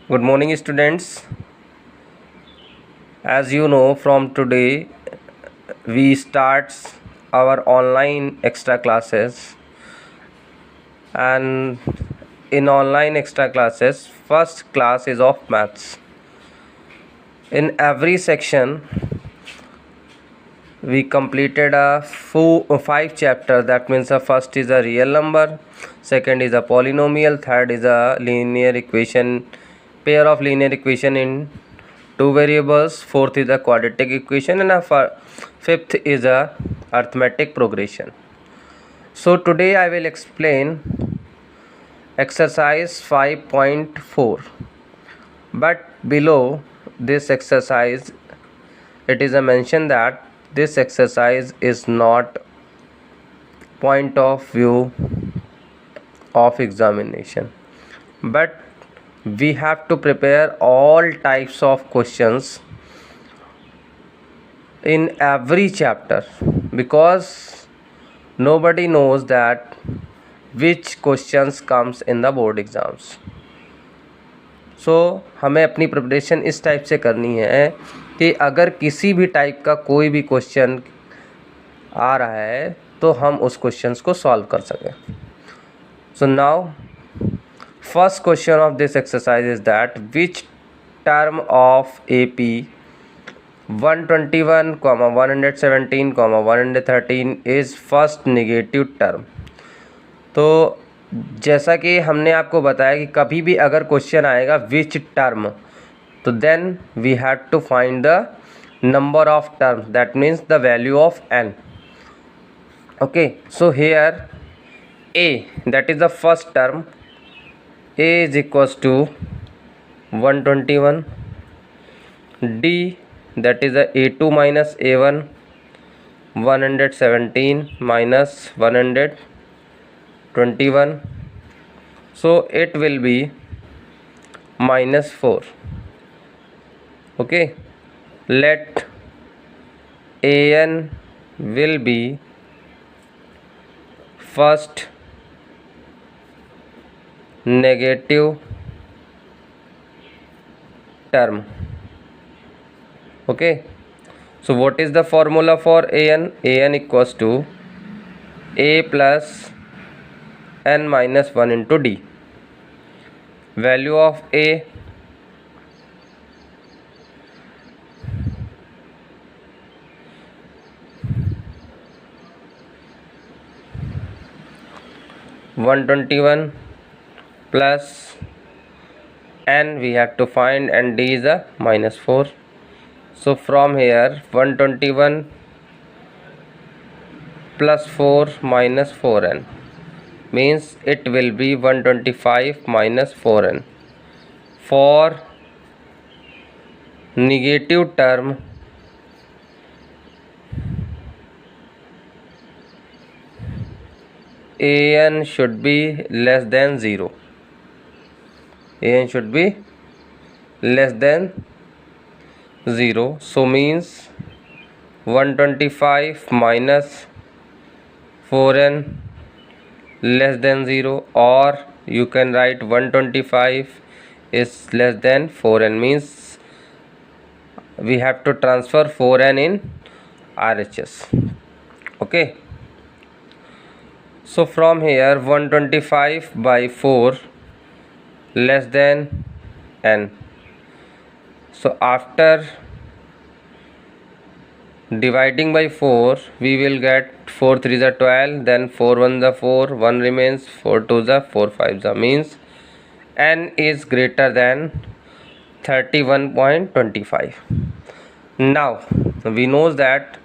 Good morning, students. As you know, from today we start our online extra classes, and in online extra classes, first class is of maths. In every section, we completed five chapters. That means the first is a real number, second is a polynomial, third is a linear equation, pair of linear equation in two variables, fourth is a quadratic equation, and fifth is a arithmetic progression. So today I will explain exercise 5.4, but below this exercise it is a mention that this exercise is not point of view of examination, but we have to prepare all types of questions in every chapter, because nobody knows that which questions comes in the board exams. सो हमें अपनी preparation इस type से करनी है कि अगर किसी भी टाइप का कोई भी क्वेश्चन आ रहा है तो हम उस क्वेश्चंस को सॉल्व कर सकें. So now first question of this exercise is that which term of AP 121, 117, 113 is first negative term. तो जैसा कि हमने आपको बताया कि कभी भी अगर क्वेश्चन आएगा विच टर्म, तो then we have to find the number of terms, that means the value of n. Okay, so here a, that is the first term, a is equals to 121, d, that is the a2 minus a1, 117 minus 121, so it will be -4. Okay, let an will be first negative term. Okay, so what is the formula for an? An equals to a plus n minus 1 into d. Value of a, (121) plus n we have to find, and d is a -4. So from here 121 plus 4 minus 4n means it will be 125 minus 4n. For negative term, an should be less than 0. An should be less than 0. So means 125 minus 4n less than 0, or you can write 125 is less than 4n, means we have to transfer 4n in RHS. Okay, so from here 125 by 4 less than n. So after dividing by 4 we will get 4 3 is 12, then 4 1 is 4, 1 remains, 4 2 is 4 5 is, means n is greater than 31.25. Now we know that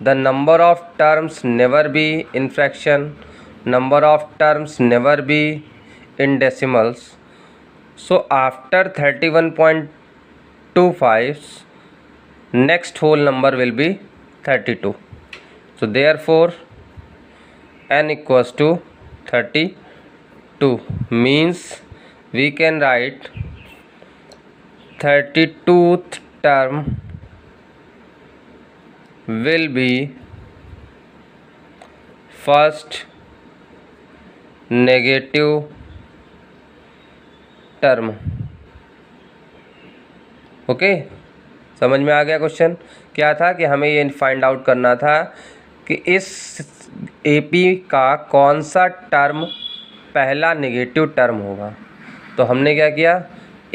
the number of terms never be in fraction, number of terms never be in decimals. So after 31.25 next whole number will be 32. So therefore n equals to 32, means we can write 32th term will be first negative term. Okay, समझ में आ गया question? क्या था कि हमें ये find out करना था कि इस AP का कौन सा टर्म पहला नेगेटिव टर्म होगा। तो हमने क्या किया,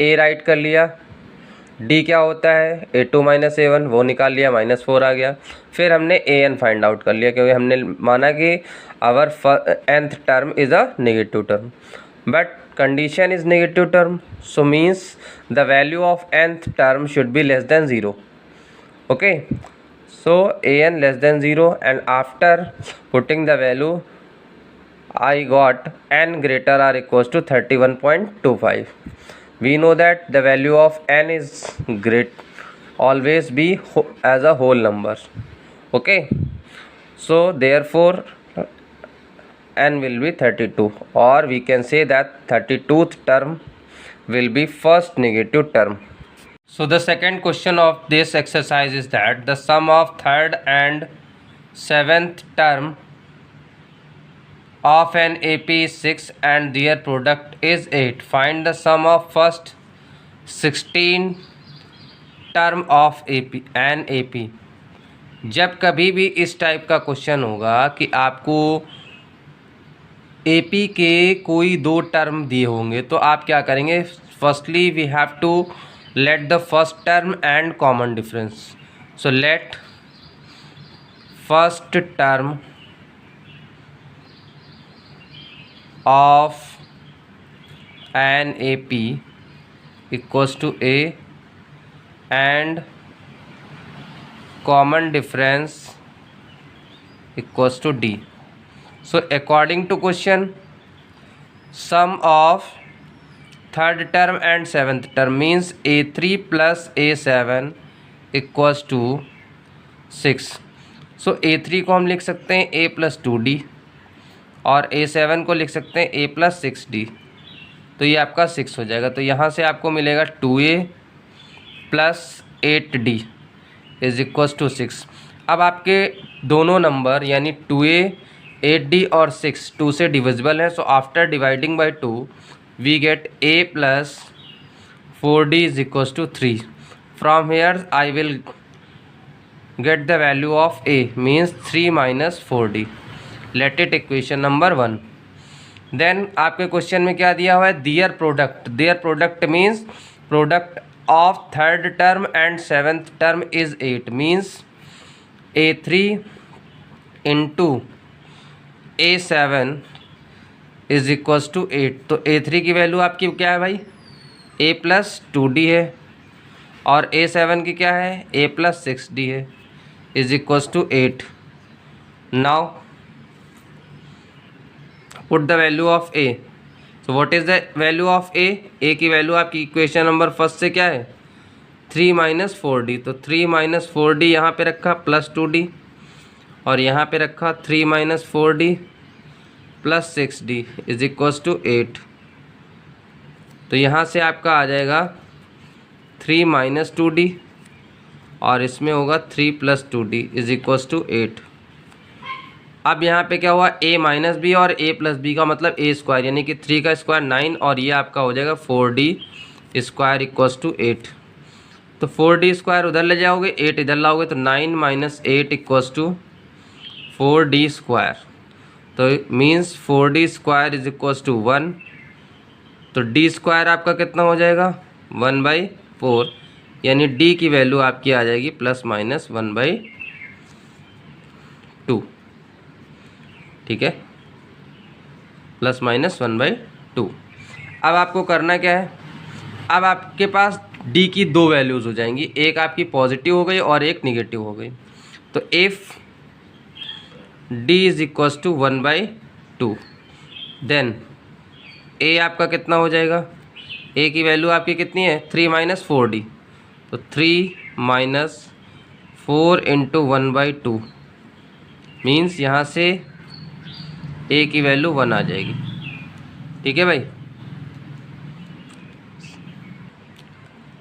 A राइट कर लिया, D क्या होता है A2 - A1 वो निकाल लिया, -4 आ गया। फिर हमने AN फाइंड आउट कर लिया क्योंकि हमने माना कि our nth term is a negative term, but condition is negative term, so means the value of nth term should be less than 0. Okay, so an less than 0, and after putting the value I got n greater or equals to 31.25. We know that the value of n is great always be as a whole number. Okay, so therefore n will be 32, or we can say that 32th term will be first negative term. So the second question of this exercise is that the sum of third and seventh term of an AP is 6 and their product is 8. Find the sum of first 16 term of an AP. जब कभी भी इस type का question होगा कि आपको AP के कोई दो टर्म दिए होंगे तो आप क्या करेंगे, firstly we have to let the first term and common difference. So let first term of an AP equals to A and common difference equals to D. So according to question, sum of third term and seventh term means A3 plus A7 equals to 6. So A3 को हम लिख सकते हैं A plus 2D और A7 को लिख सकते हैं A plus 6D। तो ये आपका 6 हो जाएगा। तो यहाँ से आपको मिलेगा 2A plus 8D is equals to 6। अब आपके दोनों नंबर यानी 2A 8D और 6 2 से डिविजिबल है। So after dividing by 2 we get A plus 4D is equals to 3. From here I will get the value of A means 3 minus 4D. Let it equation number 1. Then आपके question में क्या दिया हुआ है, their product. Their product means product of third term and seventh term is 8 means A3 into A7 is equals to 8। तो A3 की वैल्यू आपकी क्या है भाई, A plus 2D है और A7 की क्या है A plus 6D है is equals to 8। Now put the value of A। So what is the value of A? A की वैल्यू आपकी इक्वेशन नंबर फर्स्ट से क्या है 3 minus 4D। तो 3 minus 4D यहाँ पे रखा प्लस 2D और यहाँ पे रखा 3 minus 4D plus 6D is equals to 8। तो यहाँ से आपका आ जाएगा 3 minus 2D और इसमें होगा 3 plus 2D is equals to 8। अब यहाँ पे क्या हुआ A minus B और A plus B का मतलब A स्क्वायर यानी कि 3 का स्क्वायर 9 और ये आपका हो जाएगा 4D स्क्वायर इक्वल्स टू 8। तो 4D स्क्वायर उधर ले जाओगे 8 इधर लाओगे तो 9 minus 8 equals to 4D square. तो means 4D square is equals to 1। तो D स्क्वायर आपका कितना हो जाएगा 1/4 यानी D की वैल्यू आपकी आ जाएगी ±1/2। ठीक है, ±1/2। अब आपको करना क्या है, अब आपके पास D की दो वैल्यूज़ हो जाएंगी, एक आपकी पॉजिटिव हो गई और एक निगेटिव हो गई। तो if D is equals to 1/2 then A आपका कितना हो जाएगा, A की वैल्यू आपकी कितनी है 3 minus 4D। तो 3 minus 4 into 1/2 मीन्स यहाँ से A की वैल्यू 1 आ जाएगी। ठीक है भाई।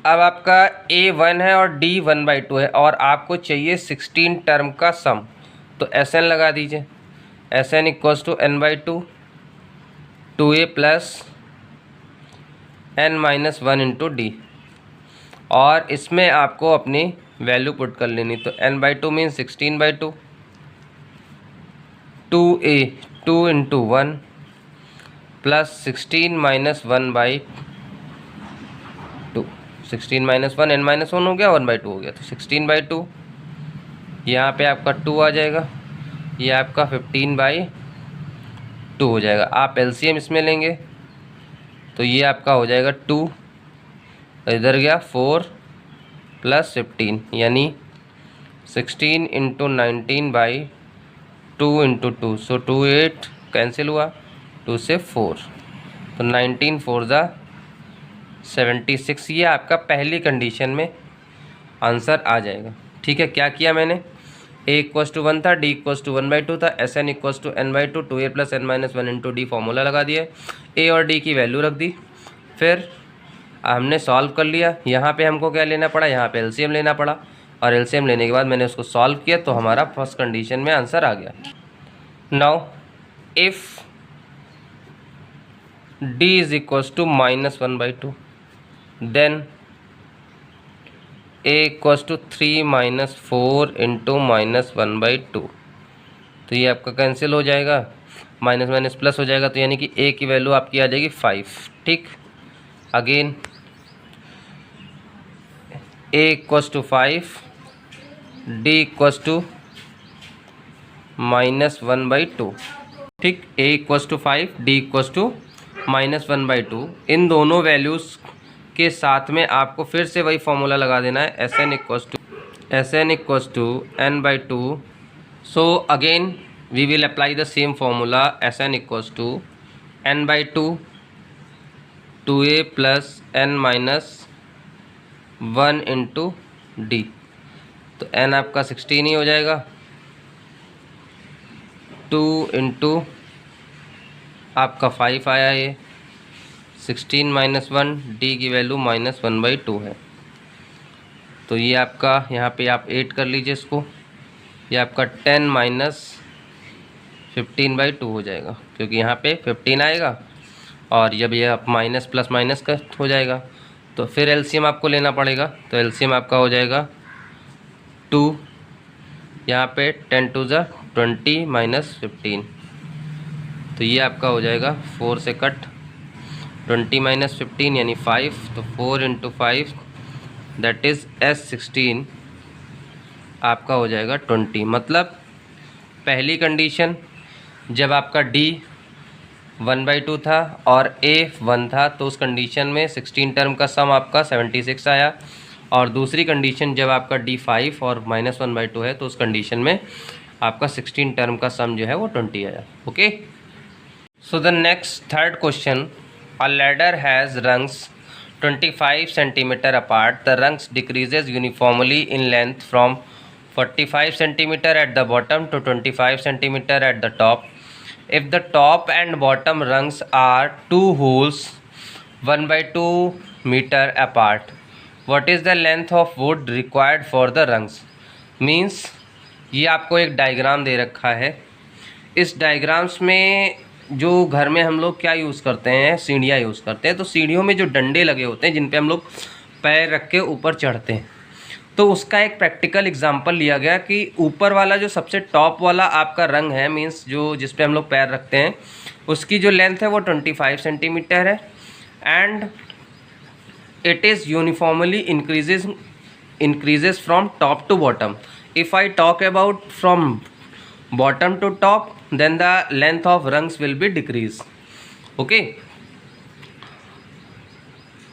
अब आपका A 1 है और D 1/2 है और आपको चाहिए 16 टर्म का सम। तो Sn लगा दीजिए, Sn equals to n/2 2A plus n - 1 into D। और इसमें आपको अपनी वैल्यू पुट कर लेनी। तो n/2 mean 16/2, 2a 2 × 1 plus 16 - 1/2, 16 - 1 n-1 हो गया, 1/2 हो गया, तो 16/2। यहाँ पे आपका 2 आ जाएगा, ये आपका 15/2 हो जाएगा। आप एलसीएम इसमें लेंगे तो ये आपका हो जाएगा 2, इधर गया 4 + 15, यानी 16 × 19/2 × 2, सो 2 8 कैंसिल हुआ, 2 से 4, तो 19 4 ज़ा 76। ये आपका पहली कंडीशन में आंसर आ जाएगा। ठीक है, क्या किया मैंने, a = 1 था, d = 1/2 था, Sn = n/2, 2a + n - 1 × d formula लगा दिया, a और d की वैल्यू रख दी, फिर हमने सॉल्व कर लिया। यहाँ पे हमको क्या लेना पड़ा, यहाँ पे एलसीएम लेना पड़ा, और एलसीएम लेने के बाद मैंने उसको सॉल्व किया तो हमारा फर्स्ट कंडीशन में आंसर आ गया। Now if d = -1/2 then a = 3 - 4 × -1/2, तो ये आपका कैंसिल हो जाएगा, माइनस माइनस प्लस हो जाएगा, तो यानी कि a की वैल्यू आपकी आ जाएगी 5। ठीक, अगेन a = 5, d = -1/2। ठीक, a = 5, d = -1/2। इन दोनों वैल्यूज़ के साथ में आपको फिर से वही फॉर्मूला लगा देना है, Sn = n/2। So again we will apply the same formula, Sn = n/2 2a + n - 1 × d, तो n आपका 16 ही हो जाएगा, 2 × आपका 5 आया, ये 16 - 1, d की वैल्यू -1/2 है, तो ये आपका यहाँ पे आप 8 कर लीजिए इसको, ये आपका 10 - 15/2 हो जाएगा, क्योंकि यहाँ पे 15 आएगा और जब ये आप माइनस प्लस माइनस का हो जाएगा तो फिर एलसीएम आपको लेना पड़ेगा, तो एलसीएम आपका हो जाएगा 2, यहाँ पे 10 2 ज़ा 20 - 15, तो ये आपका हो जाएगा 4 से कट, 20 - 15 यानी 5, तो 4 × 5 दैट इज़ S16 आपका हो जाएगा 20। मतलब पहली कंडीशन जब आपका D 1/2 था और A 1 था तो उस कंडीशन में 16 टर्म का सम आपका 76 आया, और दूसरी कंडीशन जब आपका D 5 और -1/2 है तो उस कंडीशन में आपका 16 टर्म का सम जो है वो 20 आया। Okay, so the next third question, a ladder has rungs 25 cm apart. The rungs decreases uniformly in length from 45 cm at the bottom to 25 cm at the top. If the top and bottom rungs are two holes 1/2 meter apart, what is the length of wood required for the rungs? Means ये आपको एक diagram दे रखा है। इस diagrams में जो घर में हम लोग क्या यूज़ करते हैं, सीढ़ियाँ यूज़ करते हैं, तो सीढ़ियों में जो डंडे लगे होते हैं जिन पे हम लोग पैर रख के ऊपर चढ़ते हैं, तो उसका एक प्रैक्टिकल एग्जांपल लिया गया कि ऊपर वाला जो सबसे टॉप वाला आपका रंग है, मींस जो जिस पे हम लोग पैर रखते हैं, उसकी जो लेंथ है वो 25 सेंटीमीटर है, and it is uniformly increases from top to bottom. If I talk about from bottom to top, then the length of rungs will be decrease. okay,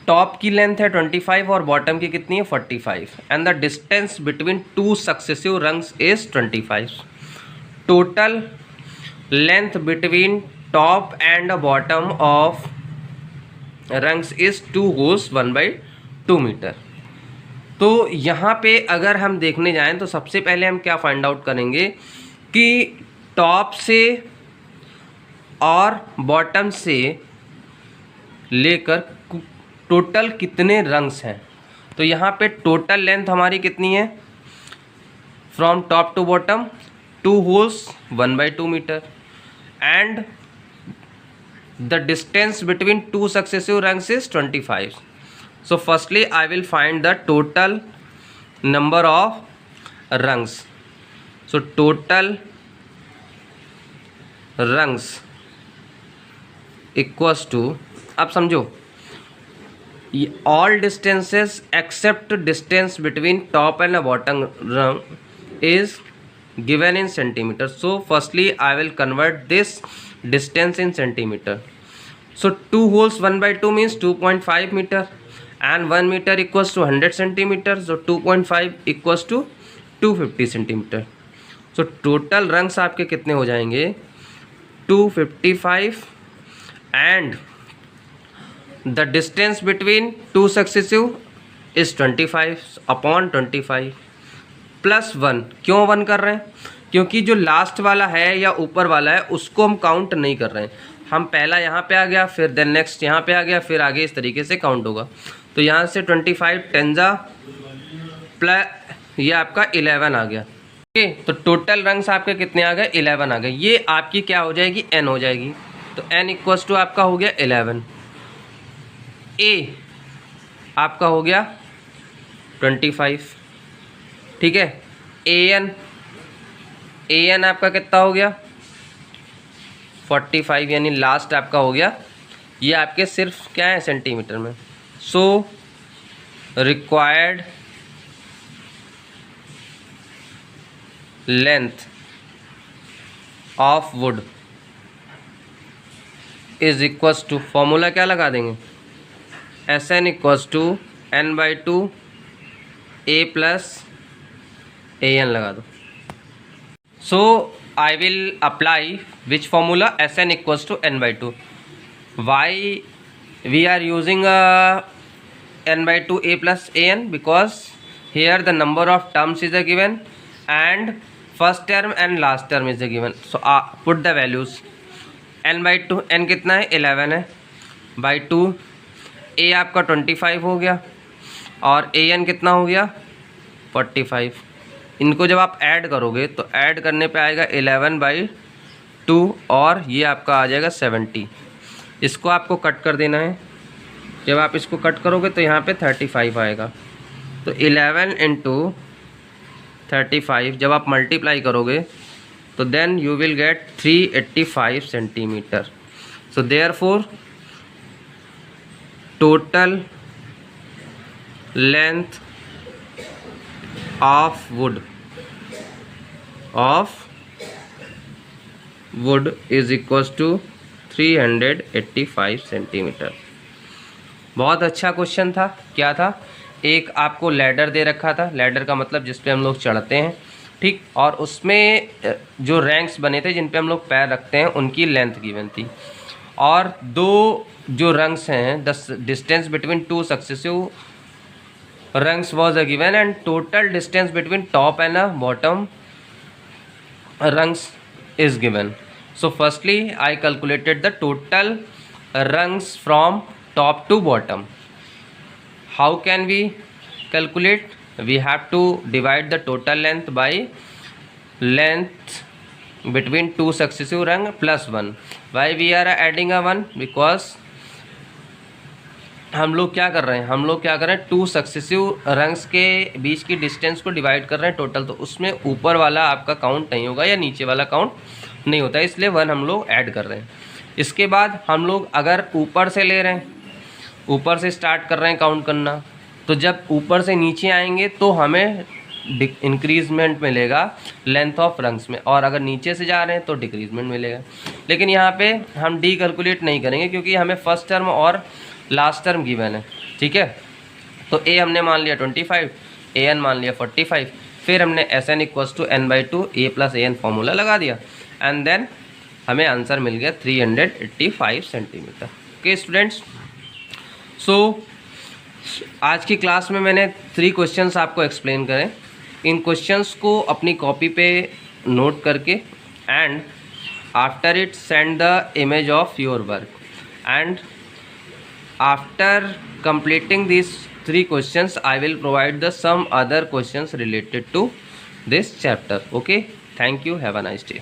top की लेंथ है 25 और बॉटम की कितनी है 45, and the distance between two successive rungs is 25। Total length between top and bottom of rungs is 2 wholes 1/2 metre. तो यहाँ पे अगर हम देखने जाएं तो सबसे पहले हम क्या फाइंड आउट करेंगे कि टॉप से और बॉटम से लेकर टोटल कितने रंग्स हैं। तो यहाँ पे टोटल लेंथ हमारी कितनी है, from top to bottom 2 wholes 1/2 metre, and the distance between two successive rungs is 25। So firstly I will find the total number of rungs. So total rungs equals to, अब समझो, all distances except distance between top and bottom rung is given in centimeter. So firstly I will convert this distance in centimeter. So 2 holes 1 by 2 means 2.5 meter and 1 meter equals to 100 centimeter. So 2.5 equals to 250 centimeter. So total rungs आपके कितने हो जाएंगे 255 and the distance between two successive is 25 upon 25 plus 1. क्यों 1 कर रहे हैं? क्योंकि जो लास्ट वाला है या ऊपर वाला है उसको हम काउंट नहीं कर रहे हैं. हम पहला यहाँ पे आ गया, फिर देन नेक्स्ट यहाँ पे आ गया, फिर आगे इस तरीके से काउंट होगा. तो यहाँ से 25 टेंजा प्लस ये आपका 11 आ गया. ओके, तो टोटल रंग्स आपके कितने आ गए 11 आ गए. ये आपकी क्या हो जाएगी n हो जाएगी. तो n इक्वल्स टू आपका हो गया 11. ए आपका हो गया 25. ठीक है. an आपका कितना हो गया 45 यानी लास्ट आपका हो गया. ये आपके सिर्फ क्या है सेंटीमीटर में. So required length of wood is equals to, formula क्या लगा देंगे Sn equals to n/2 a plus an लगा दो. So I will apply which formula Sn equals to n/2. Why we are using n/2 a plus an? Because here the number of terms is given and first term and last term is given. So put the values. n/2 n कितना है 11 है by 2. a आपका 25 हो गया और an कितना हो गया 45. इनको जब आप ऐड करोगे तो ऐड करने पे आएगा 11/2 और ये आपका आ जाएगा 70. इसको आपको कट कर देना है. जब आप इसको कट करोगे तो यहाँ पे 35 आएगा. तो 11 इंटू 35 जब आप मल्टीप्लाई करोगे तो then you will get 385 centimetre. So therefore total length of wood is equals to 385 centimetre. बहुत अच्छा क्वेश्चन था. क्या था, एक आपको लैडर दे रखा था. लैडर का मतलब जिस पे हम लोग चढ़ते हैं, ठीक, और उसमें जो रैंक्स बने थे जिन पे हम लोग पैर रखते हैं उनकी लेंथ गिवन थी. और दो जो रंग्स हैं the distance between two successive rungs was given and total distance between top and bottom rungs is given. So firstly I calculated the total rungs from top to bottom. How can we calculate? We have to divide the total length by length between two successive rung plus 1. Why we are adding a 1? Because हम लोग क्या कर रहे हैं to successive rungs के बीच की distance को divide कर रहे हैं टोटल. तो उसमें ऊपर वाला आपका काउंट नहीं होगा या नीचे वाला काउंट नहीं होता है, इसलिए 1 हम लोग ऐड कर रहे हैं. इसके बाद हम लोग अगर ऊपर से ले रहे हैं, ऊपर से स्टार्ट कर रहे हैं काउंट करना, तो जब ऊपर से नीचे आएंगे तो हमें इंक्रीजमेंट मिलेगा लेंथ ऑफ रंग्स में, और अगर नीचे से जा रहे हैं तो डिक्रीजमेंट मिलेगा. लेकिन यहाँ पे हम डी कैलकुलेट नहीं करेंगे क्योंकि हमें फर्स्ट टर्म और लास्ट टर्म गिवन है. ठीक है. तो ए हमने मान लिया 25, an मान लिया 45, फिर हमने Sn equals to n/2 a plus an formula लगा दिया एंड देन हमें आंसर मिल गया 385 सेंटीमीटर. ओके स्टूडेंट्स, सो आज की क्लास में मैंने 3 क्वेश्चंस आपको एक्सप्लेन करें. इन क्वेश्चंस को अपनी कॉपी पे नोट करके and after it send the image of your work. And after completing these 3 questions I will provide the some other questions related to this chapter. Okay, thank you, have a nice day.